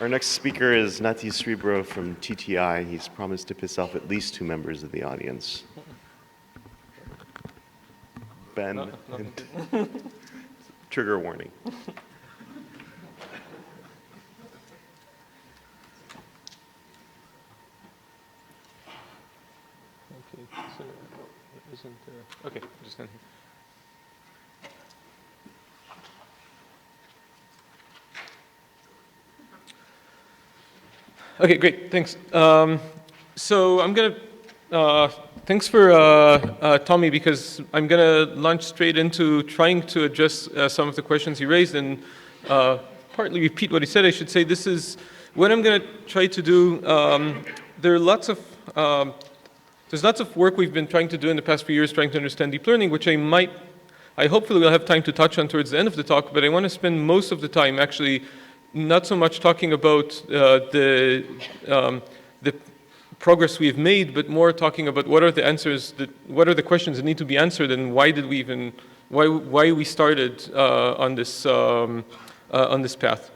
Our next speaker is Nati Srebro from TTI. He's promised to piss off at least 2 members of the audience. Ben, No. trigger warning. Okay, so isn't okay, just stand here. Okay, great, thanks. So I'm gonna, thanks for Tommy, because I'm gonna launch straight into trying to address some of the questions he raised and partly repeat what he said. I should say this is what I'm gonna try to do. There are lots of, there's lots of work we've been trying to do in the past few years trying to understand deep learning, which I hopefully will have time to touch on towards the end of the talk, but I want to spend most of the time actually not so much talking about the progress we've made, but more talking about what are the answers, what are the questions that need to be answered, and why did we even, why we started on this path.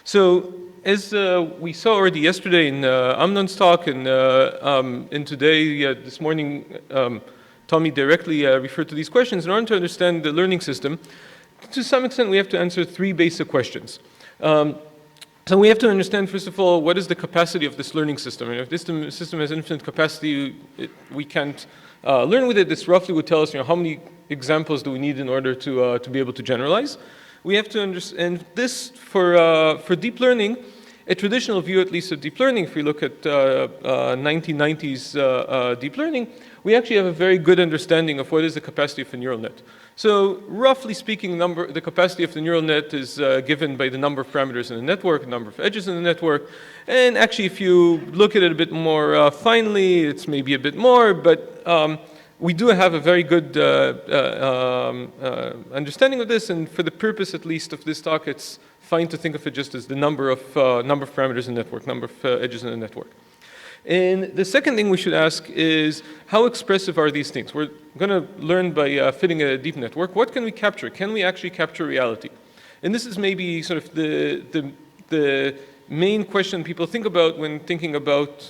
So as we saw already yesterday in Amnon's talk, and today, this morning, Tommy directly referred to these questions. In order to understand the learning system, to some extent we have to answer 3 basic questions. So we have to understand, first of all, what is the capacity of this learning system? And if this system has infinite capacity, we can't learn with it. This roughly would tell us, how many examples do we need in order to be able to generalize. We have to understand this for deep learning. A traditional view, at least, of deep learning, if we look at 1990s deep learning, we actually have a very good understanding of what is the capacity of a neural net. So roughly speaking, the capacity of the neural net is given by the number of parameters in the network, the number of edges in the network. And actually, if you look at it a bit more finely, it's maybe a bit more, but we do have a very good understanding of this, and for the purpose, at least, of this talk, it's fine to think of it just as the number of parameters in the network, number of edges in the network. And the second thing we should ask is, how expressive are these things? We're going to learn by fitting a deep network. What can we capture? Can we actually capture reality? And this is maybe sort of the main question people think about when thinking about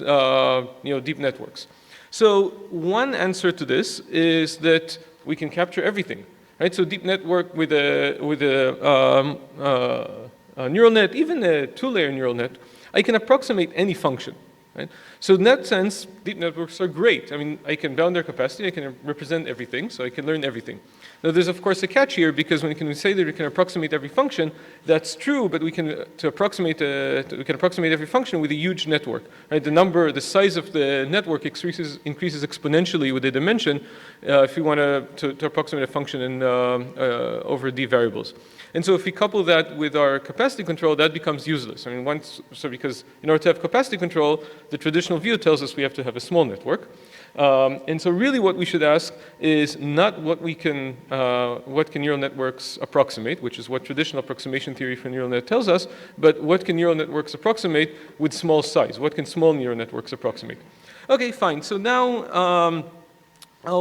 deep networks. So one answer to this is that we can capture everything, right? So deep network with a neural net, even a 2-layer neural net, I can approximate any function. Right? So in that sense, deep networks are great. I mean, I can bound their capacity, I can represent everything, so I can learn everything. Now there's of course a catch here, because when we say that we can approximate every function, that's true, but we can approximate every function with a huge network. Right? The size of the network increases exponentially with the dimension if we want to approximate a function in, over d variables. And so if we couple that with our capacity control, that becomes useless. I mean, because in order to have capacity control, the traditional view tells us we have to have a small network. And so really what we should ask is not what can neural networks approximate, which is what traditional approximation theory for neural net tells us, but what can neural networks approximate with small size? What can small neural networks approximate? Okay, fine. So now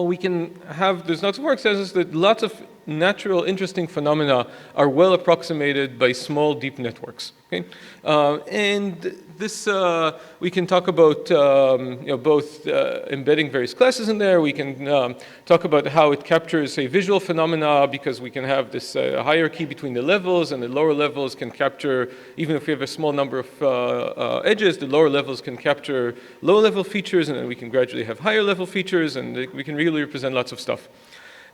we can have, there's lots of work that says that lots of natural, interesting phenomena are well approximated by small, deep networks. Okay? And this, we can talk about both embedding various classes in there. We can talk about how it captures, say, visual phenomena, because we can have this hierarchy between the levels, and the lower levels can capture, even if we have a small number of edges, the lower levels can capture low-level features, and then we can gradually have higher-level features, and we can really represent lots of stuff.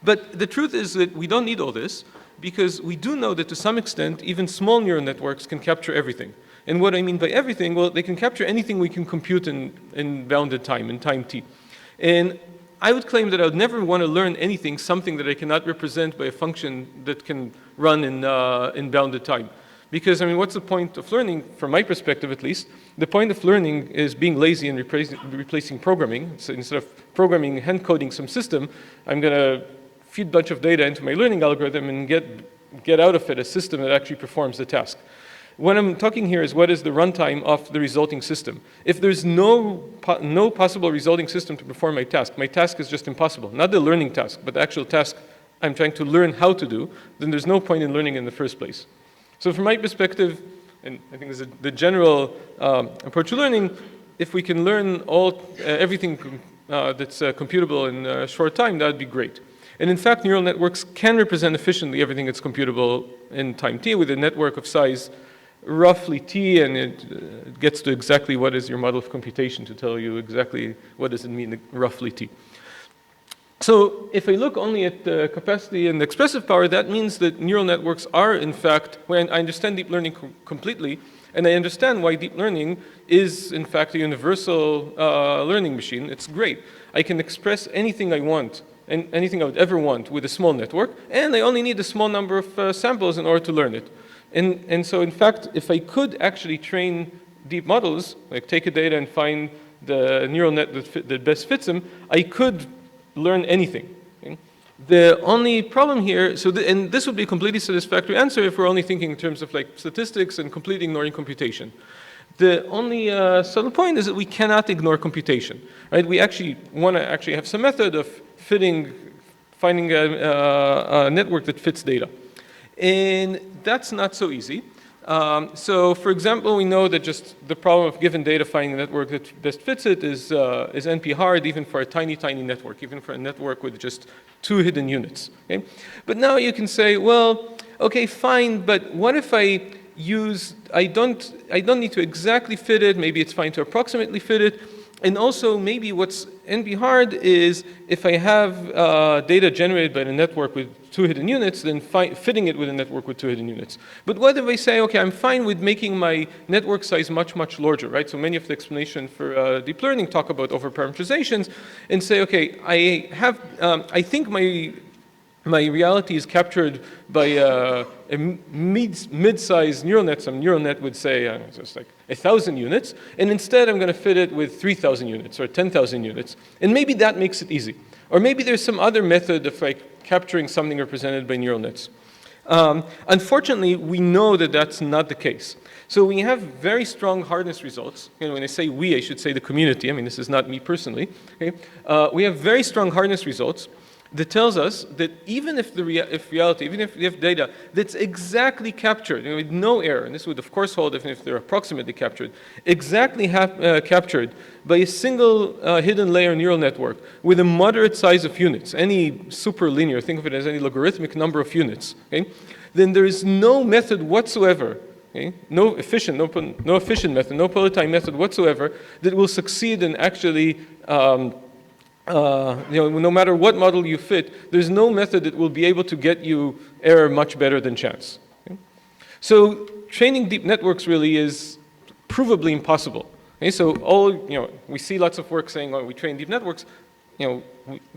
But the truth is that we don't need all this, because we do know that to some extent, even small neural networks can capture everything. And what I mean by everything, well, they can capture anything we can compute in bounded time, in time t. And I would claim that I would never want to learn something that I cannot represent by a function that can run in bounded time. Because, I mean, what's the point of learning, from my perspective at least? The point of learning is being lazy and replacing programming. So instead of programming, hand coding some system, I'm going to feed a bunch of data into my learning algorithm and get out of it a system that actually performs the task. What I'm talking here is what is the runtime of the resulting system. If there's no possible resulting system to perform my task is just impossible. Not the learning task, but the actual task I'm trying to learn how to do, then there's no point in learning in the first place. So from my perspective, and I think this is the general approach to learning, if we can learn everything that's computable in a short time, that would be great. And in fact, neural networks can represent efficiently everything that's computable in time t with a network of size roughly t, and it gets to exactly what is your model of computation to tell you exactly what does it mean roughly t. So if I look only at the capacity and the expressive power, that means that neural networks are, in fact, when I understand deep learning completely, and I understand why deep learning is, in fact, a universal learning machine, it's great. I can express anything I want and anything I would ever want with a small network, and I only need a small number of samples in order to learn it. And so, in fact, if I could actually train deep models, like take a data and find the neural net that best fits them, I could learn anything. Okay? The only problem here, and this would be a completely satisfactory answer if we're only thinking in terms of like statistics and completely ignoring computation. The only subtle point is that we cannot ignore computation, right? We actually want to actually have some method of finding a network that fits data. And that's not so easy. So for example, we know that just the problem of given data finding a network that best fits it is NP hard, even for a tiny, tiny network, even for a network with just 2 hidden units. Okay? But now you can say, well, okay, fine, but what if I don't need to exactly fit it, maybe it's fine to approximately fit it. And also maybe what's NP hard is if I have data generated by the network with 2 hidden units, then fitting it with a network with 2 hidden units. But what if I say, okay, I'm fine with making my network size much, much larger, right? So many of the explanation for deep learning talk about overparameterizations and say, okay, I think my reality is captured by a mid-sized neural net. Some neural net would say just like 1,000 units, and instead I'm going to fit it with 3,000 units or 10,000 units, and maybe that makes it easy. Or maybe there's some other method of like capturing something represented by neural nets. Unfortunately, we know that that's not the case. So we have very strong hardness results. And when I say we, I should say the community. I mean, this is not me personally. Okay? We have very strong hardness results that tells us that even if reality, even if we have data that's exactly captured, with no error, and this would of course hold even if they're approximately captured, exactly captured by a single hidden layer neural network with a moderate size of units, any super linear, think of it as any logarithmic number of units, okay? Then there is no method whatsoever, okay? No efficient method, no polytime method whatsoever that will succeed in actually no matter what model you fit, there's no method that will be able to get you error much better than chance. Okay? So training deep networks really is provably impossible. Okay? So we see lots of work saying, oh, we train deep networks,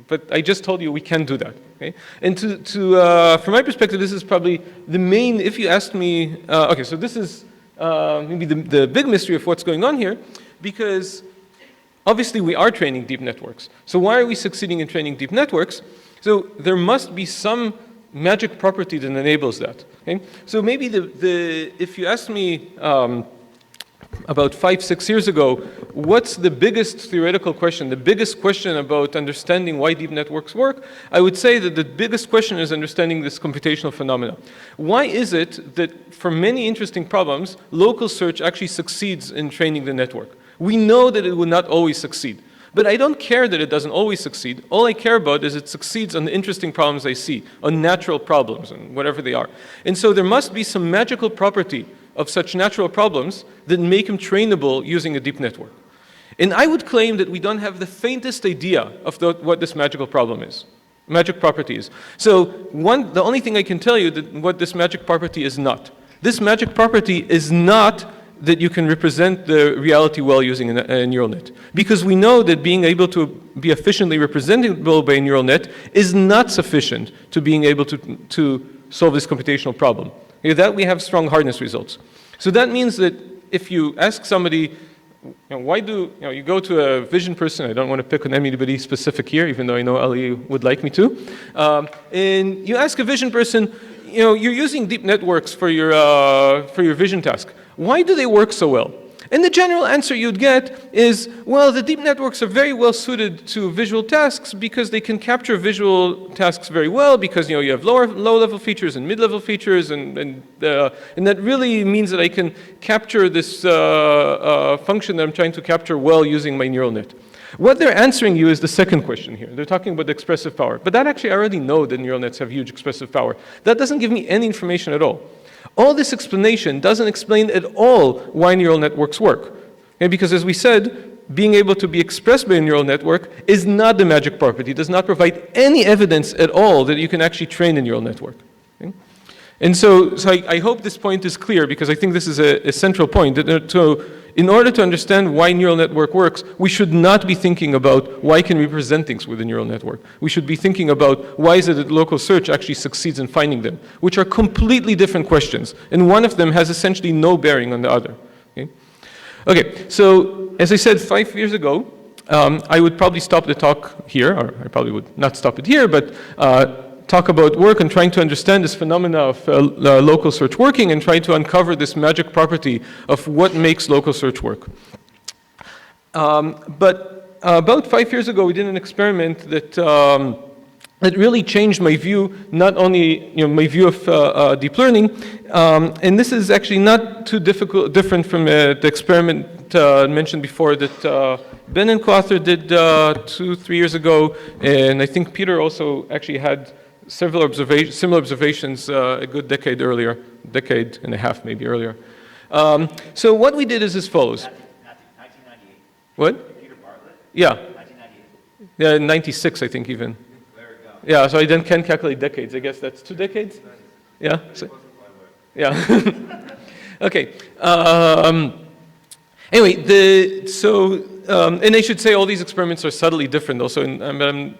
but I just told you we can't do that. Okay? And from my perspective, this is probably the main, if you asked me, okay, so this is maybe the big mystery of what's going on here, because obviously, we are training deep networks. So why are we succeeding in training deep networks? So there must be some magic property that enables that. Okay? So maybe if you asked me about 5-6 years ago, what's the biggest theoretical question, the biggest question about understanding why deep networks work, I would say that the biggest question is understanding this computational phenomena. Why is it that for many interesting problems, local search actually succeeds in training the network? We know that it will not always succeed. But I don't care that it doesn't always succeed. All I care about is it succeeds on the interesting problems I see, on natural problems, and whatever they are. And so there must be some magical property of such natural problems that make them trainable using a deep network. And I would claim that we don't have the faintest idea of what this magical problem is, magic property is. So the only thing I can tell you that what this magic property is not. This magic property is not that you can represent the reality well using a neural net. Because we know that being able to be efficiently representable by a neural net is not sufficient to being able to solve this computational problem. That we have strong hardness results. So that means that if you ask somebody, why do you go to a vision person? I don't want to pick on anybody specific here, even though I know Ali would like me to. And you ask a vision person, you're using deep networks for your vision task. Why do they work so well? And the general answer you'd get is, well, the deep networks are very well suited to visual tasks because they can capture visual tasks very well because you have low-level features and mid-level features, and that really means that I can capture this function that I'm trying to capture well using my neural net. What they're answering you is the second question here. They're talking about the expressive power. But that actually, I already know that neural nets have huge expressive power. That doesn't give me any information at all. All this explanation doesn't explain at all why neural networks work. Okay? Because as we said, being able to be expressed by a neural network is not the magic property. It does not provide any evidence at all that you can actually train a neural network. Okay? And so I hope this point is clear, because I think this is a central point. In order to understand why neural network works, we should not be thinking about why can we present things with a neural network. We should be thinking about why is it that local search actually succeeds in finding them, which are completely different questions. And one of them has essentially no bearing on the other. Okay, so as I said 5 years ago, I would probably stop the talk here, or I probably would not stop it here, but talk about work and trying to understand this phenomena of local search working and try to uncover this magic property of what makes local search work. But about 5 years ago, we did an experiment that really changed my view, not only my view of deep learning, and this is actually not too different from the experiment mentioned before that Ben and co-author did 2-3 years ago, and I think Peter also actually had several similar observations a good decade and a half maybe earlier. So what we did is as follows. 1998. What? Peter Bartlett? Yeah. 1998. Yeah, 96 I think even. There we go. Yeah, so I then can calculate decades. I guess that's 2 decades? Yeah? So, yeah. Okay. Anyway, and I should say all these experiments are subtly different also, and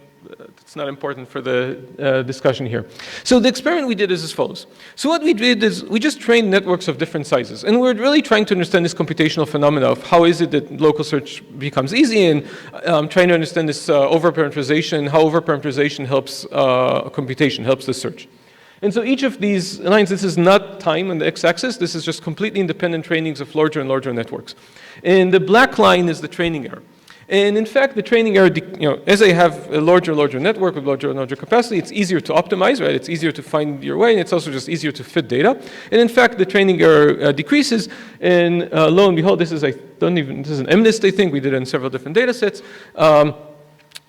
it's not important for the discussion here. So the experiment we did is as follows. So what we did is we just trained networks of different sizes, and we're really trying to understand this computational phenomena of how is it that local search becomes easy, and trying to understand this overparameterization, how overparameterization helps computation, helps the search. And so each of these lines, this is not time on the x-axis, this is just completely independent trainings of larger and larger networks. And the black line is the training error. And in fact, the training error, as I have a larger and larger network with larger and larger capacity, it's easier to optimize, right? It's easier to find your way, and it's also just easier to fit data. And in fact, the training error decreases, and lo and behold, this is an MNIST, I think, we did it in several different data sets.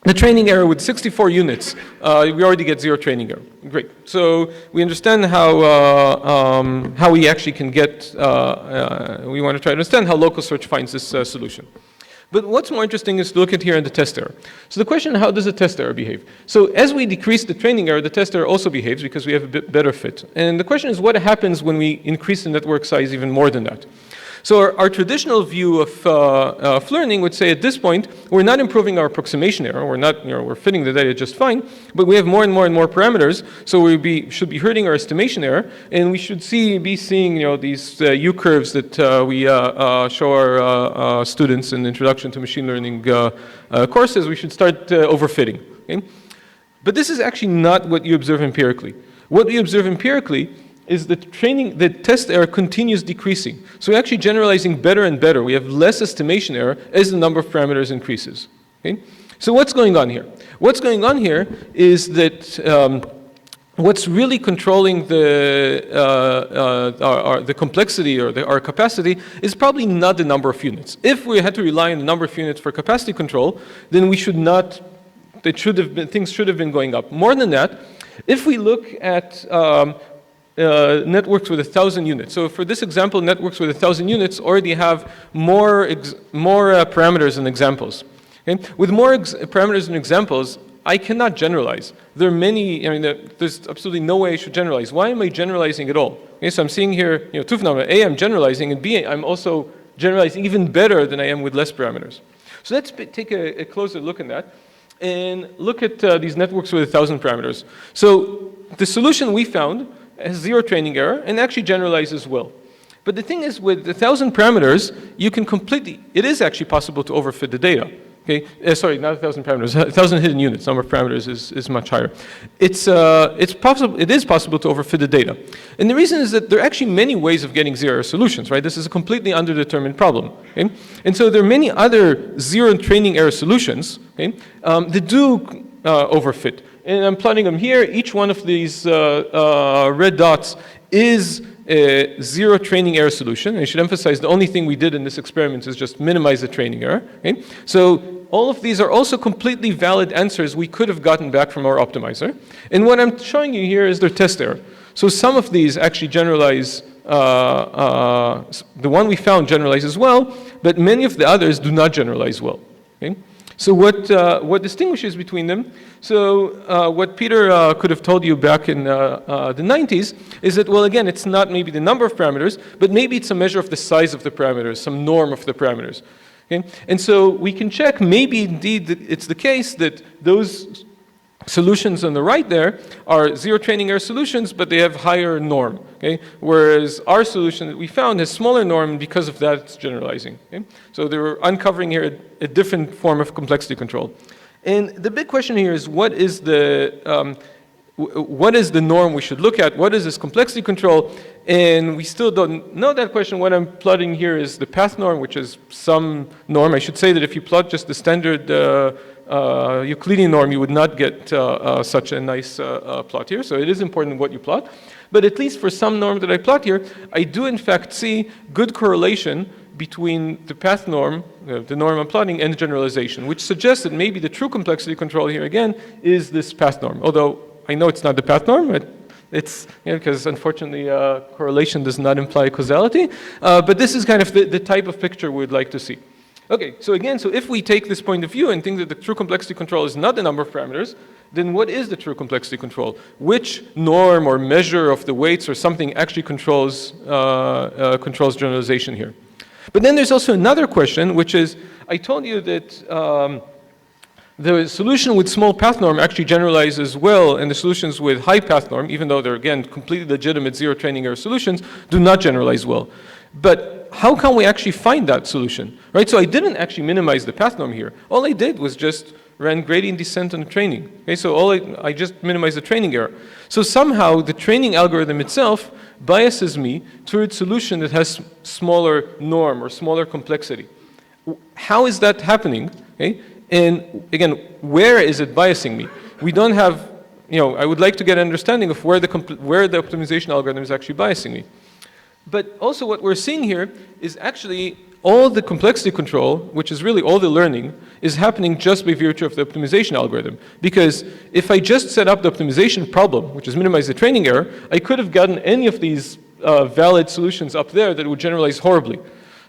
The training error with 64 units, we already get 0 training error. Great. So we understand how we actually can get, we want to try to understand how local search finds this solution. But what's more interesting is to look at here in the test error. So the question, how does a test error behave? So as we decrease the training error, the test error also behaves because we have a bit better fit. And the question is, what happens when we increase the network size even more than that? So our traditional view of learning would say at this point, we're not improving our approximation error. We're fitting the data just fine, but we have more and more and more parameters. So we should be hurting our estimation error, and we should be seeing these U-curves that we show our students in the Introduction to Machine Learning courses. We should start overfitting. Okay? But this is actually not what you observe empirically. What we observe empirically is the test error continues decreasing. So we're actually generalizing better and better. We have less estimation error as the number of parameters increases. Okay? So what's going on here? What's going on here is that what's really controlling the complexity or our capacity is probably not the number of units. If we had to rely on the number of units for capacity control, then we should not, things should have been going up. More than that, if we look at networks with 1,000 units. So for this example, networks with 1,000 units already have more parameters than examples. Okay? With more parameters than examples, I cannot generalize. There are many, there's absolutely no way I should generalize. Why am I generalizing at all? Okay, so I'm seeing here, 2 phenomena. A, I'm generalizing, and B, I'm also generalizing even better than I am with less parameters. So let's take a closer look at that and look at these networks with 1,000 parameters. So the solution we found has 0 training error and actually generalizes well. But the thing is, with 1,000 parameters, you can it is actually possible to overfit the data. Okay, sorry, not 1,000 parameters. 1,000 hidden units. Number of parameters is much higher. It's possible. It is possible to overfit the data, and the reason is that there are actually many ways of getting zero-error solutions. Right, this is a completely underdetermined problem. Okay, and so there are many other zero training error solutions. Okay, that do overfit. And I'm plotting them here. Each one of these red dots is a zero training error solution. And I should emphasize the only thing we did in this experiment is just minimize the training error. Okay? So all of these are also completely valid answers we could have gotten back from our optimizer. And what I'm showing you here is their test error. So some of these actually generalize, the one we found generalizes well, but many of the others do not generalize well. Okay? So what distinguishes between them? So what Peter could have told you back in the 90s is that, well, again, it's not maybe the number of parameters, but maybe it's a measure of the size of the parameters, some norm of the parameters. Okay? And so we can check, maybe indeed it's the case that those solutions on the right there are zero training error solutions, but they have higher norm. Okay? Whereas our solution that we found has smaller norm, and because of that, it's generalizing. Okay? So they were uncovering here a different form of complexity control. And the big question here is, what is the norm we should look at? What is this complexity control? And we still don't know that question. What I'm plotting here is the path norm, which is some norm. I should say that if you plot just the standard Euclidean norm, you would not get such a nice plot here. So it is important what you plot. But at least for some norm that I plot here, I do in fact see good correlation between the path norm, the norm I'm plotting, and the generalization, which suggests that maybe the true complexity control here again is this path norm. Although I know it's not the path norm, it's, because unfortunately correlation does not imply causality. But this is kind of the type of picture we'd like to see. Okay, so again, so if we take this point of view and think that the true complexity control is not the number of parameters, then what is the true complexity control? Which norm or measure of the weights or something actually controls generalization here? But then there's also another question, which is, I told you that the solution with small path norm actually generalizes well, and the solutions with high path norm, even though they're, again, completely legitimate zero training error solutions, do not generalize well. But how can we actually find that solution? Right? So I didn't actually minimize the path norm here. All I did was just ran gradient descent on the training. Okay? So I just minimized the training error. So somehow the training algorithm itself biases me towards a solution that has smaller norm or smaller complexity. How is that happening? Okay? And again, where is it biasing me? We don't have, I would like to get an understanding of where the optimization algorithm is actually biasing me. But also what we're seeing here is actually all the complexity control, which is really all the learning, is happening just by virtue of the optimization algorithm. Because if I just set up the optimization problem, which is minimize the training error, I could have gotten any of these valid solutions up there that would generalize horribly.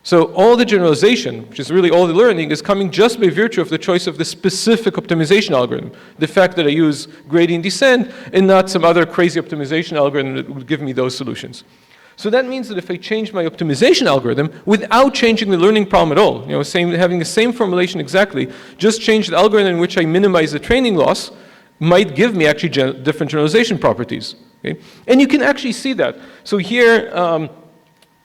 So all the generalization, which is really all the learning, is coming just by virtue of the choice of the specific optimization algorithm. The fact that I use gradient descent and not some other crazy optimization algorithm that would give me those solutions. So that means that if I change my optimization algorithm without changing the learning problem at all, having the same formulation exactly, just change the algorithm in which I minimize the training loss, might give me actually different generalization properties. Okay? And you can actually see that. So here,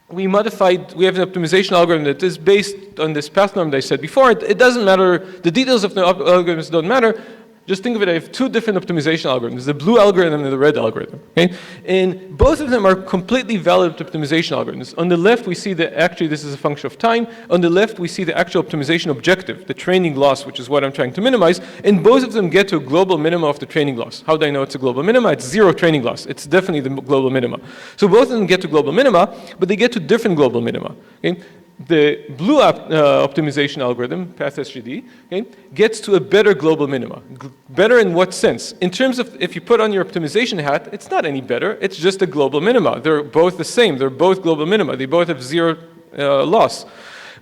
we have an optimization algorithm that is based on this path norm that I said before. It doesn't matter, the details of the algorithms don't matter. Just think of it, I have two different optimization algorithms, the blue algorithm and the red algorithm. Okay? And both of them are completely valid optimization algorithms. On the left, we see that actually this is a function of time. On the left, we see the actual optimization objective, the training loss, which is what I'm trying to minimize. And both of them get to a global minima of the training loss. How do I know it's a global minima? It's zero training loss. It's definitely the global minima. So both of them get to global minima, but they get to different global minima. Okay? The blue optimization algorithm, path SGD, okay, gets to a better global minima. Better in what sense? In terms of if you put on your optimization hat, it's not any better. It's just a global minima. They're both the same. They're both global minima. They both have zero loss.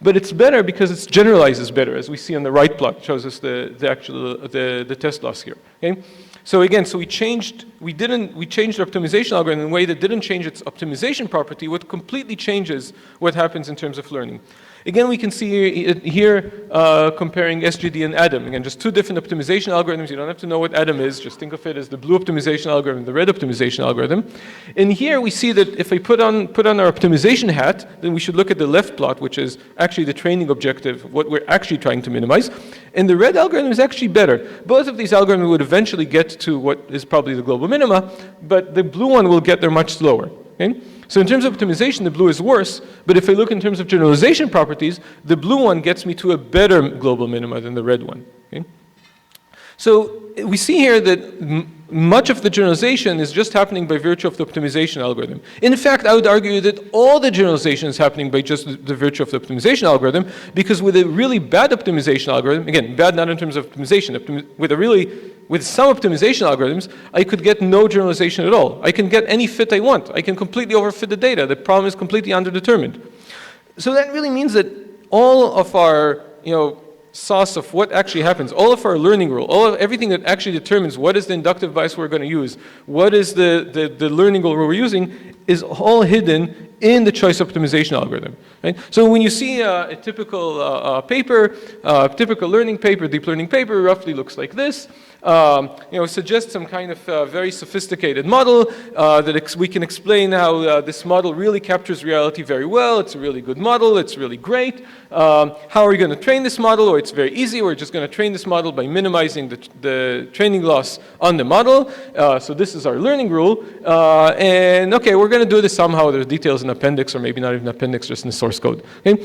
But it's better because it generalizes better, as we see on the right plot. Shows us the test loss here. Okay? So again, we changed the optimization algorithm in a way that didn't change its optimization property, what completely changes what happens in terms of learning. Again, we can see here comparing SGD and Adam. Again, just two different optimization algorithms. You don't have to know what Adam is. Just think of it as the blue optimization algorithm, the red optimization algorithm. And here we see that if I put on our optimization hat, then we should look at the left plot, which is actually actually the training objective, what we're actually trying to minimize. And the red algorithm is actually better. Both of these algorithms would eventually get to what is probably the global minima, but the blue one will get there much slower. Okay? So in terms of optimization, the blue is worse, but if I look in terms of generalization properties, the blue one gets me to a better global minima than the red one. Okay? So we see here that much of the generalization is just happening by virtue of the optimization algorithm. In fact, I would argue that all the generalization is happening by just the virtue of the optimization algorithm, because with a really bad optimization algorithm, again, bad not in terms of optimization, with some optimization algorithms, I could get no generalization at all. I can get any fit I want. I can completely overfit the data. The problem is completely underdetermined. So that really means that all of our, sauce of what actually happens, all of our learning rule, everything that actually determines what is the inductive bias we're going to use, what is the learning rule we're using, is all hidden in the choice optimization algorithm. Right? So when you see a typical paper, typical learning paper, deep learning paper, roughly looks like this. Suggests some kind of very sophisticated model that we can explain how this model really captures reality very well. It's a really good model. It's really great. How are we going to train this model? Or it's very easy. We're just going to train this model by minimizing the training loss on the model. So this is our learning rule. And okay, we're going to do this somehow. There's details in appendix, or maybe not even appendix, just in the source code. Okay?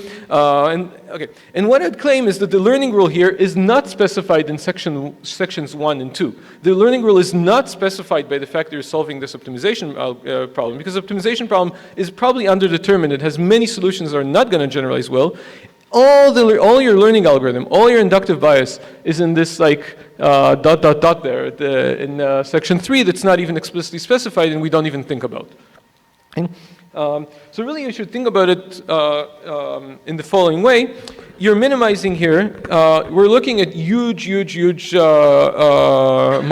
And what I'd claim is that the learning rule here is not specified in sections 1 and 2. The learning rule is not specified by the fact that you're solving this optimization problem, because the optimization problem is probably underdetermined. It has many solutions that are not going to generalize well. All your learning algorithm, all your inductive bias is in this dot there in section 3 that's not even explicitly specified and we don't even think about. Okay? So really you should think about it in the following way. You're minimizing here. We're looking at huge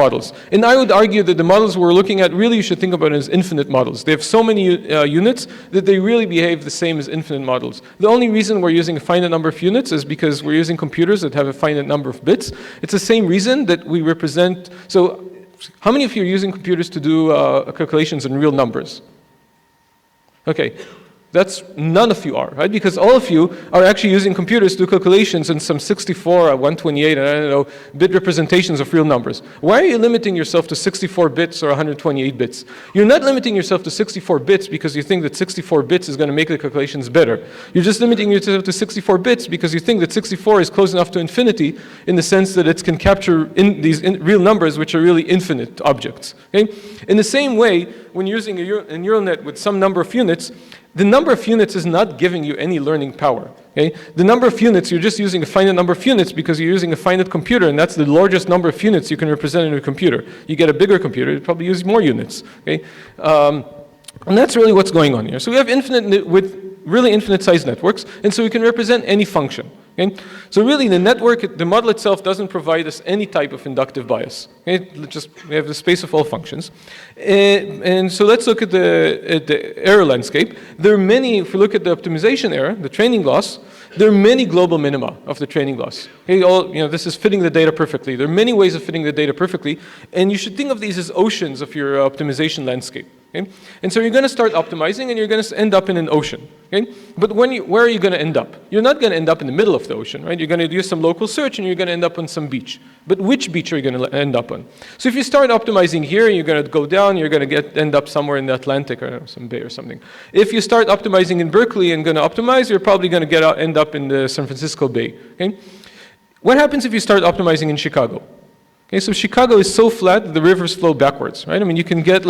models. And I would argue that the models we're looking at, really you should think about it as infinite models. They have so many units that they really behave the same as infinite models. The only reason we're using a finite number of units is because we're using computers that have a finite number of bits. It's the same reason that we represent. So how many of you are using computers to do calculations in real numbers? Okay, that's none of you are, right? Because all of you are actually using computers to do calculations in some 64 or 128, and I don't know, bit representations of real numbers. Why are you limiting yourself to 64 bits or 128 bits? You're not limiting yourself to 64 bits because you think that 64 bits is going to make the calculations better. You're just limiting yourself to 64 bits because you think that 64 is close enough to infinity in the sense that it can capture these real numbers which are really infinite objects. Okay? In the same way, when you're using a neural net with some number of units, the number of units is not giving you any learning power. Okay? The number of units, you're just using a finite number of units because you're using a finite computer, and that's the largest number of units you can represent in a computer. You get a bigger computer, you probably use more units. Okay? And that's really what's going on here. So we have really infinite sized networks, and so we can represent any function. Okay? So really the network, the model itself doesn't provide us any type of inductive bias. Okay? We have the space of all functions. And so let's look at the error landscape. There are many, if we look at the optimization error, the training loss, there are many global minima of the training loss. Okay? This is fitting the data perfectly. There are many ways of fitting the data perfectly, and you should think of these as oceans of your optimization landscape. Okay? And so you're going to start optimizing, and you're going to end up in an ocean. Okay? But where are you going to end up? You're not going to end up in the middle of the ocean, right? You're going to do some local search, and you're going to end up on some beach. But which beach are you going to end up on? So if you start optimizing here, you're going to go down, you're going to end up somewhere in the Atlantic or some bay or something. If you start optimizing in Berkeley and going to optimize, you're probably going to end up in the San Francisco Bay. Okay? What happens if you start optimizing in Chicago? Okay, so Chicago is so flat that the rivers flow backwards, right? I mean, you can get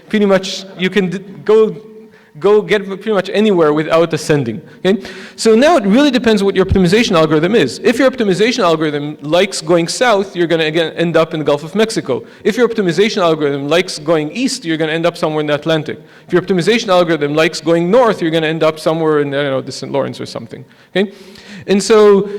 pretty much, you can go get pretty much anywhere without ascending. Okay? So now it really depends what your optimization algorithm is. If your optimization algorithm likes going south, you're going to again end up in the Gulf of Mexico. If your optimization algorithm likes going east, you're going to end up somewhere in the Atlantic. If your optimization algorithm likes going north, you're going to end up somewhere in, I don't know, the St. Lawrence or something. Okay? And so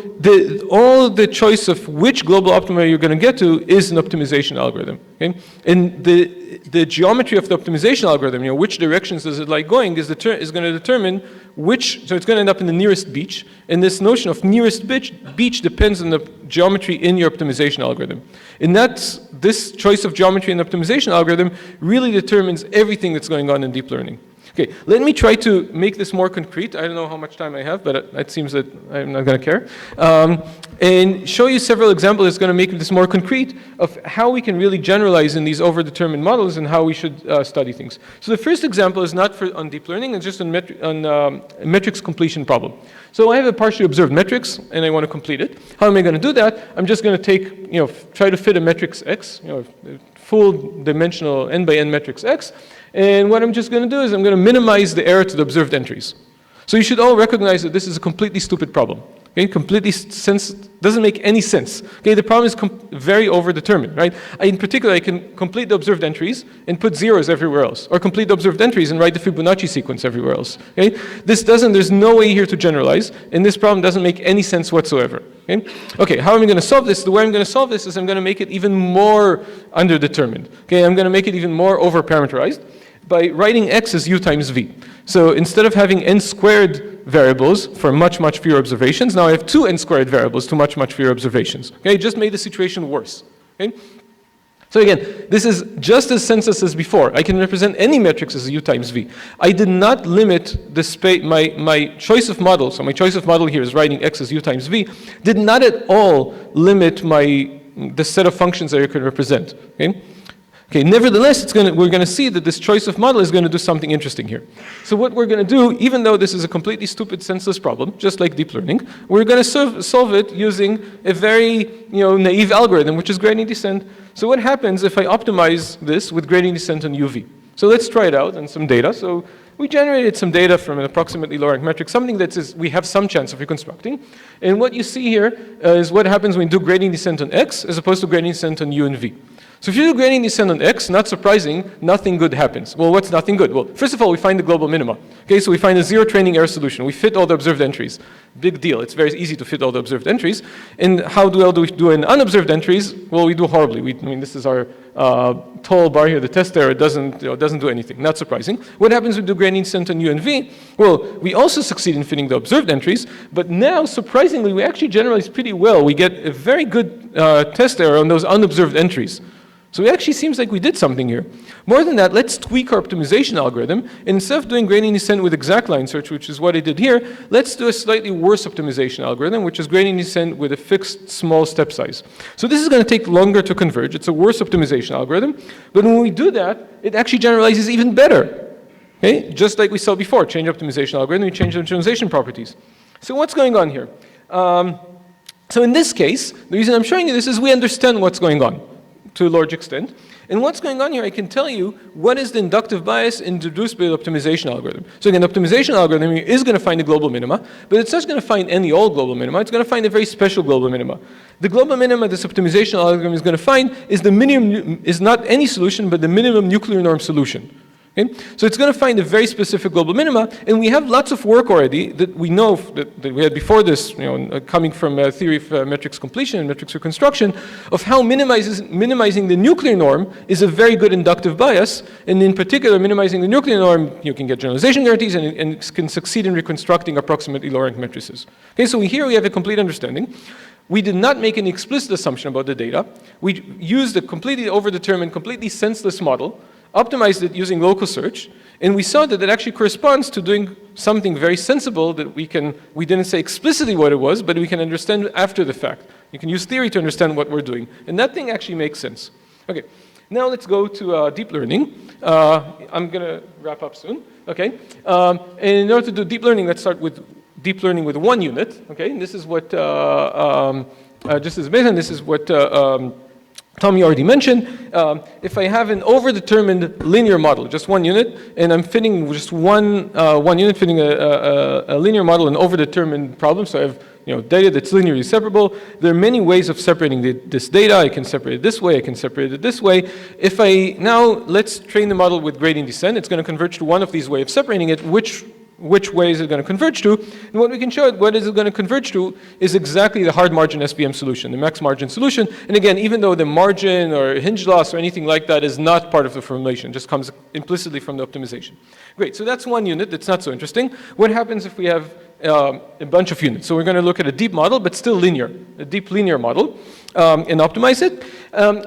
all the choice of which global optima you're going to get to is an optimization algorithm. Okay? And the geometry of the optimization algorithm, which directions does it like going, is going to determine so it's going to end up in the nearest beach. And this notion of nearest beach depends on the geometry in your optimization algorithm. And this choice of geometry in the optimization algorithm really determines everything that's going on in deep learning. Okay, let me try to make this more concrete. I don't know how much time I have, but it seems that I'm not going to care. And show you several examples that's going to make this more concrete of how we can really generalize in these overdetermined models and how we should study things. So the first example is not on deep learning, it's just on metrics completion problem. So I have a partially observed matrix, and I want to complete it. How am I going to do that? I'm just going to take, try to fit a matrix X, full dimensional n by n matrix X. And what I'm just going to do is I'm going to minimize the error to the observed entries. So you should all recognize that this is a completely stupid problem. Okay, doesn't make any sense. Okay, the problem is very overdetermined, right? In particular, I can complete the observed entries and put zeros everywhere else, or complete the observed entries and write the Fibonacci sequence everywhere else. Okay, there's no way here to generalize, and this problem doesn't make any sense whatsoever. Okay, how am I going to solve this? The way I'm going to solve this is I'm going to make it even more underdetermined. Okay, I'm going to make it even more overparameterized by writing x as u times v. So instead of having n squared variables for much, much fewer observations, now I have 2 n squared variables to much, much fewer observations. Okay, it just made the situation worse. Okay? So again, this is just as senseless as before. I can represent any matrix as u times v. I did not limit the space, my choice of model, so my choice of model here is writing x as u times v, did not at all limit the set of functions that I could represent. Okay? Okay, nevertheless, we're going to see that this choice of model is going to do something interesting here. So what we're going to do, even though this is a completely stupid, senseless problem, just like deep learning, we're going to solve it using a very naive algorithm, which is gradient descent. So what happens if I optimize this with gradient descent on UV? So let's try it out on some data. So we generated some data from an approximately low rank metric, something that we have some chance of reconstructing. And what you see here is what happens when you do gradient descent on X as opposed to gradient descent on U and V. So if you do gradient descent on X, not surprising, nothing good happens. Well, what's nothing good? Well, first of all, we find the global minima. Okay, so we find a zero training error solution. We fit all the observed entries. Big deal. It's very easy to fit all the observed entries. And how well do we do in unobserved entries? Well, we do horribly. This is our tall bar here. The test error doesn't do anything. Not surprising. What happens when we do gradient descent on U and V? Well, we also succeed in fitting the observed entries, but now, surprisingly, we actually generalize pretty well. We get a very good test error on those unobserved entries. So it actually seems like we did something here. More than that, let's tweak our optimization algorithm. And instead of doing gradient descent with exact line search, which is what I did here, let's do a slightly worse optimization algorithm, which is gradient descent with a fixed small step size. So this is going to take longer to converge. It's a worse optimization algorithm. But when we do that, it actually generalizes even better. Okay? Just like we saw before, change optimization algorithm, we change the optimization properties. So what's going on here? So in this case, the reason I'm showing you this is we understand what's going on to a large extent. And what's going on here, I can tell you what is the inductive bias introduced by the optimization algorithm. So again, the optimization algorithm is going to find a global minima, but it's not going to find any old global minima. It's going to find a very special global minima. The global minima this optimization algorithm is going to find is the minimum, is not any solution, but the minimum nuclear norm solution. Okay? So it's going to find a very specific global minima, and we have lots of work already that we know that we had before this, coming from a theory of metrics completion and metrics reconstruction, of how minimizing the nuclear norm is a very good inductive bias, and in particular, minimizing the nuclear norm, you can get generalization guarantees and can succeed in reconstructing approximately low-rank matrices. Okay, so here we have a complete understanding. We did not make any explicit assumption about the data. We used a completely overdetermined, completely senseless model, optimized it using local search, and we saw that it actually corresponds to doing something very sensible that we didn't say explicitly what it was, but we can understand after the fact. You can use theory to understand what we're doing. And that thing actually makes sense. Okay, now let's go to deep learning. I'm going to wrap up soon. Okay, and in order to do deep learning, let's start with deep learning with 1 unit. Okay, and this is what, just as a baseline, this is what Tommy already mentioned. If I have an overdetermined linear model, just 1 unit, and I'm fitting just one unit, fitting a linear model, an overdetermined problem, so I have data that's linearly separable. There are many ways of separating this data. I can separate it this way, I can separate it this way. If let's train the model with gradient descent, it's going to converge to one of these ways of separating it. Which way is it going to converge to? And what we can show what is it going to converge to is exactly the hard margin SVM solution, the max margin solution. And again, even though the margin or hinge loss or anything like that is not part of the formulation, just comes implicitly from the optimization. Great, so that's 1 unit. That's not so interesting. What happens if we have a bunch of units? So we're going to look at a deep model, but still linear, a deep linear model. and optimize it.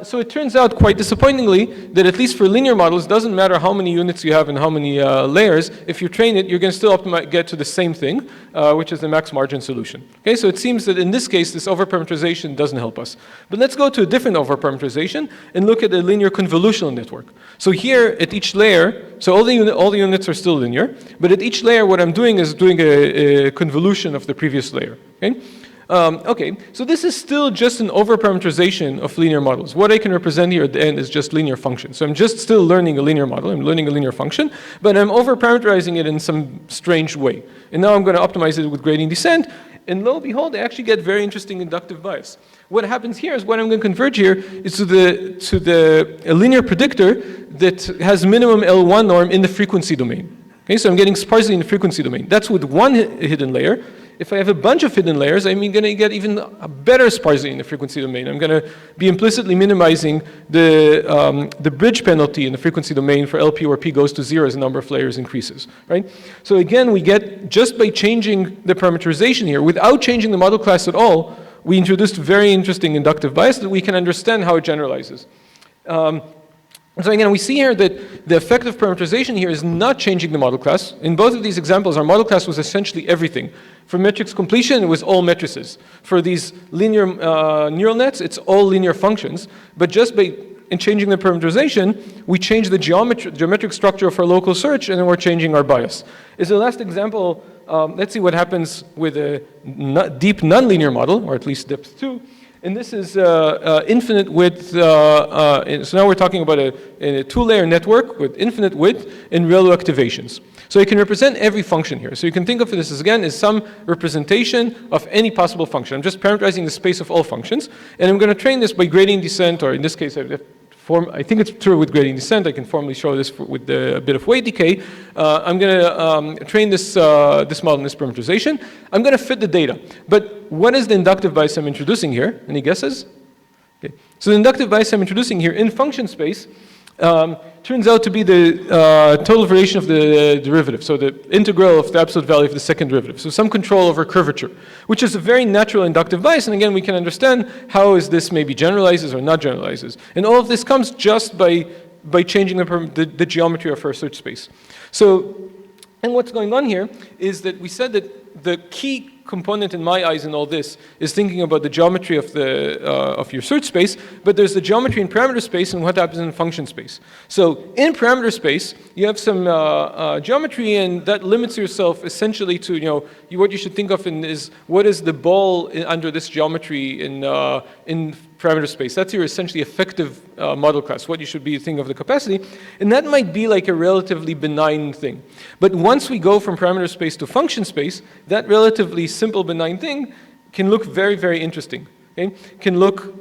So it turns out, quite disappointingly, that at least for linear models, it doesn't matter how many units you have and how many layers. If you train it, you're going to still get to the same thing, which is the max margin solution. Okay, so it seems that in this case, this overparameterization doesn't help us. But let's go to a different overparameterization and look at a linear convolutional network. So here, at each layer, so all the units are still linear, but at each layer, what I'm doing is doing a convolution of the previous layer. Okay? Okay, so this is still just an overparameterization of linear models. What I can represent here at the end is just linear functions. So I'm just still learning a linear model. I'm learning a linear function, but I'm overparameterizing it in some strange way. And now I'm going to optimize it with gradient descent. And lo and behold, I actually get very interesting inductive bias. What happens here is what I'm going to converge here is to a linear predictor that has minimum L1 norm in the frequency domain. Okay, so I'm getting sparsity in the frequency domain. That's with one hidden layer. If I have a bunch of hidden layers, I'm going to get even a better sparsity in the frequency domain. I'm going to be implicitly minimizing the bridge penalty in the frequency domain for LP where P goes to 0 as the number of layers increases, right? So again, we get, just by changing the parameterization here, without changing the model class at all, we introduced very interesting inductive bias that we can understand how it generalizes. So again, we see here that the effect of parameterization here is not changing the model class. In both of these examples, our model class was essentially everything. For matrix completion, it was all matrices. For these linear neural nets, it's all linear functions. But just by changing the parameterization, we change the geometric structure of our local search, and then we're changing our bias. As the last example, let's see what happens with a deep nonlinear model, or at least depth 2. And this is infinite width. So now we're talking about a two-layer network with infinite width and ReLU activations. So you can represent every function here. So you can think of this as, again, as some representation of any possible function. I'm just parameterizing the space of all functions. And I'm going to train this by gradient descent, or in this case, I think it's true with gradient descent. I can formally show this with a bit of weight decay. I'm going to train this model in this parameterization. I'm going to fit the data. But what is the inductive bias I'm introducing here? Any guesses? Okay. So the inductive bias I'm introducing here in function space turns out to be the total variation of the derivative, so the integral of the absolute value of the second derivative. So some control over curvature, which is a very natural inductive bias. And again, we can understand how is this maybe generalizes or not generalizes. And all of this comes just by changing the geometry of our search space. So, and what's going on here is that we said that the key component in my eyes in all this is thinking about the geometry of your search space, but there's the geometry in parameter space and what happens in function space. So in parameter space, you have some geometry, and that limits yourself essentially to, what you should think of is what is the ball under this geometry in parameter space. That's your essentially effective model class, what you should be thinking of the capacity. And that might be like a relatively benign thing. But once we go from parameter space to function space, that relatively simple benign thing can look very, very interesting. Okay? Can look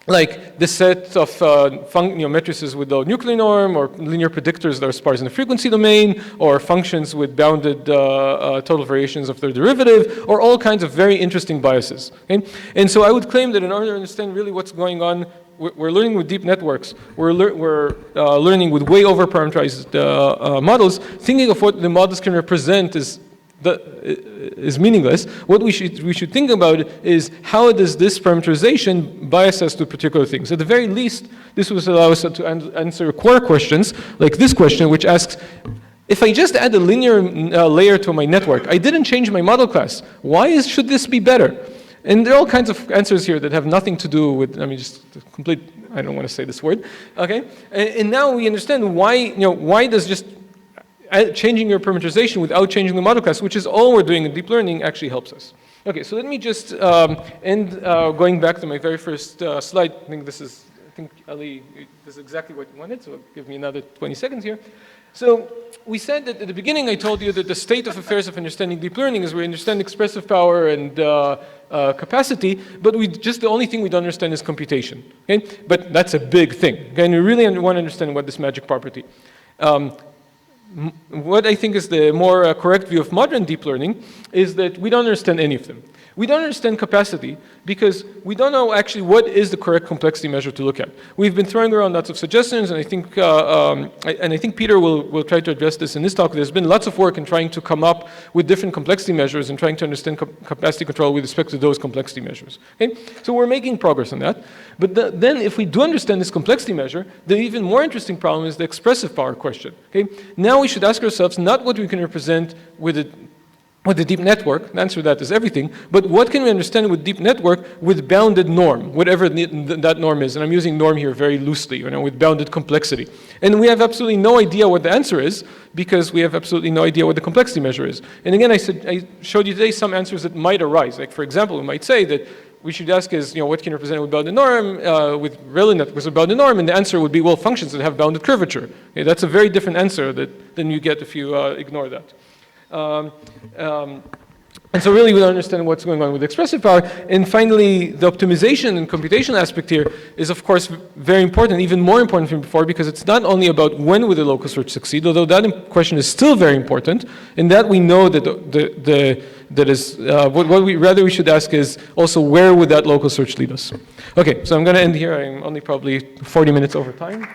like the set of matrices with low nuclear norm, or linear predictors that are sparse in the frequency domain, or functions with bounded total variations of their derivative, or all kinds of very interesting biases. Okay? And so I would claim that in order to understand really what's going on, we're learning with deep networks. We're learning with way over-parameterized models. Thinking of what the models can represent is meaningless. What we should think about is how does this parameterization bias us to particular things. At the very least, this will allow us to answer core questions, like this question, which asks, if I just add a linear layer to my network, I didn't change my model class. Why should this be better? And there are all kinds of answers here that have nothing to do with, just complete, I don't want to say this word, okay? And now we understand why does just changing your parameterization without changing the model class, which is all we're doing in deep learning, actually helps us. Okay, so let me just end going back to my very first slide. I think Ali, this is exactly what you wanted, so give me another 20 seconds here. So we said that at the beginning I told you that the state of affairs of understanding deep learning is we understand expressive power and capacity, but the only thing we don't understand is computation. Okay? But that's a big thing. Okay? And we really want to understand what this magic property. What I think is the more correct view of modern deep learning is that we don't understand any of them. We don't understand capacity because we don't know actually what is the correct complexity measure to look at. We've been throwing around lots of suggestions, and I think Peter will try to address this in this talk. There's been lots of work in trying to come up with different complexity measures and trying to understand capacity control with respect to those complexity measures. Okay? So we're making progress on that. But then if we do understand this complexity measure, the even more interesting problem is the expressive power question. Okay? Now we should ask ourselves not what we can represent with the deep network, the answer to that is everything, but what can we understand with deep network with bounded norm, whatever that norm is, and I'm using norm here very loosely, with bounded complexity. And we have absolutely no idea what the answer is because we have absolutely no idea what the complexity measure is. And again, I showed you today some answers that might arise. Like for example, we might say that we should ask is, what can you represent with bounded norm, with relay networks with bounded norm, and the answer would be, well, functions that have bounded curvature. Okay, that's a very different answer than you get if you ignore that. And so really we don't understand what's going on with expressive power. And finally, the optimization and computation aspect here is of course very important, even more important than before, because it's not only about when would the local search succeed, although that question is still very important, in that we know that what we rather we should ask is also where would that local search lead us. Okay, so I'm going to end here. I'm only probably 40 minutes over time.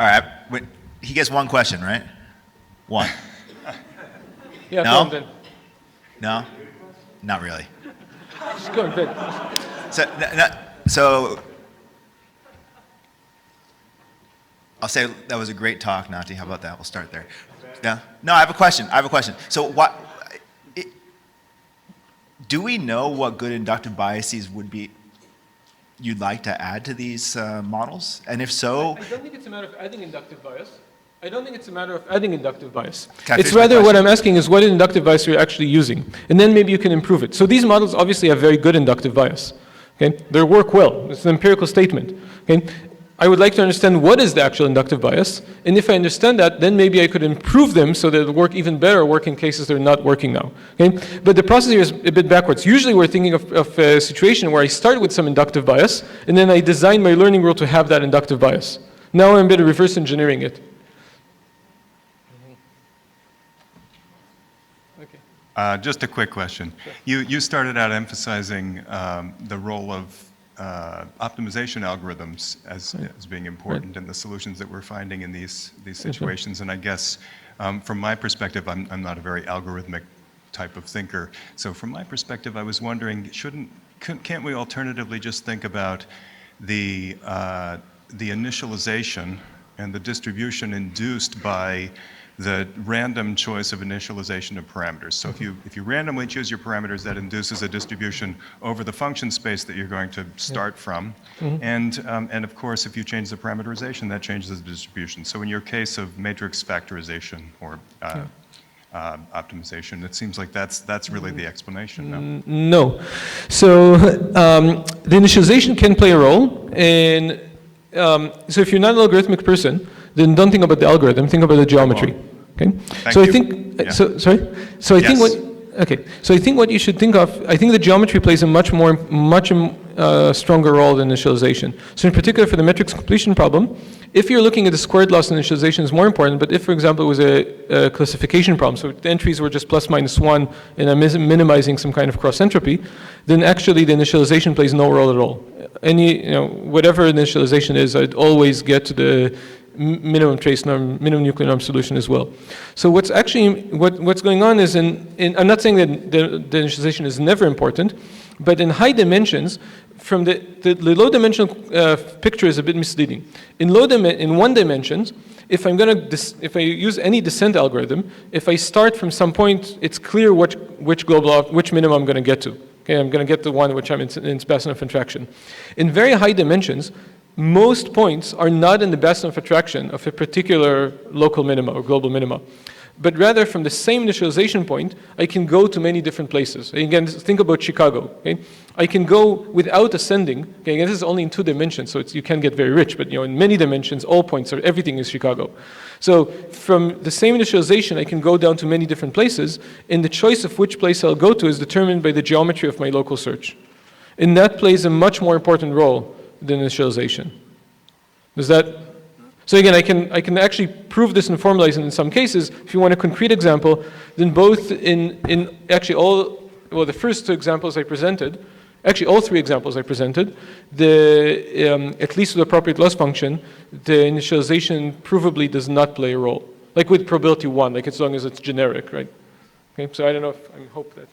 All right, wait, he gets one question, right? One. Yeah, No? then. No? Not really. Just go ahead. So I'll say that was a great talk, Nati. How about that? We'll start there. Yeah? No, I have a question. So do we know what good inductive biases would be you'd like to add to these models? And if so... I don't think it's a matter of adding inductive bias. Can I It's finish my rather what question? I'm asking is what inductive bias you're actually using. And then maybe you can improve it. So these models obviously have very good inductive bias. Okay? They work well. It's an empirical statement. Okay? I would like to understand what is the actual inductive bias. And if I understand that, then maybe I could improve them so that it'll work even better, work in cases they're not working now. Okay? But the process here is a bit backwards. Usually we're thinking of a situation where I start with some inductive bias, and then I design my learning rule to have that inductive bias. Now I'm a bit of reverse engineering it. Just a quick question. You started out emphasizing the role of optimization algorithms as being important in the solutions that we're finding in these situations. And I guess from my perspective, I'm not a very algorithmic type of thinker. So from my perspective, I was wondering, can't we alternatively just think about the initialization and the distribution induced by the random choice of initialization of parameters. So if you randomly choose your parameters, that induces a distribution over the function space that you're going to start from. And of course, if you change the parameterization, that changes the distribution. So in your case of matrix factorization or optimization, it seems like that's really the explanation. No? No. So the initialization can play a role. And so if you're not an algorithmic person, then don't think about the algorithm, think about the geometry. Okay? So I think, sorry? So I think so I think what you should think of, I think the geometry plays a much stronger role than initialization. So in particular for the matrix completion problem, if you're looking at the squared loss, initialization is more important, but if, for example, it was a classification problem, so the entries were just plus minus 1 and I'm minimizing some kind of cross entropy, then actually the initialization plays no role at all. Whatever initialization is, I'd always get to the minimum trace norm, minimum nuclear norm solution as well. So what's going on is I'm not saying that the initialization is never important, but in high dimensions, from the low dimensional picture is a bit misleading. In one dimensions, if I use any descent algorithm, if I start from some point, it's clear which minimum I'm going to get to. Okay, I'm going to get the one which I'm in Bassanov attraction. In very high dimensions, most points are not in the Bassanov attraction of a particular local minima or global minima, but rather from the same initialization point, I can go to many different places. Again, think about Chicago. Okay? I can go without ascending. Okay? Again, this is only in 2 dimensions, so you can get very rich, but in many dimensions, all points everything is Chicago. So from the same initialization, I can go down to many different places, and the choice of which place I'll go to is determined by the geometry of my local search. And that plays a much more important role than initialization. Does that? So again, I can actually prove this and formalize it in some cases. If you want a concrete example, then both in actually all, well, the first two examples I presented, actually all three examples I presented, at least with the appropriate loss function, the initialization provably does not play a role. Like with probability 1, like as long as it's generic, right? Okay, so I don't know if, I hope that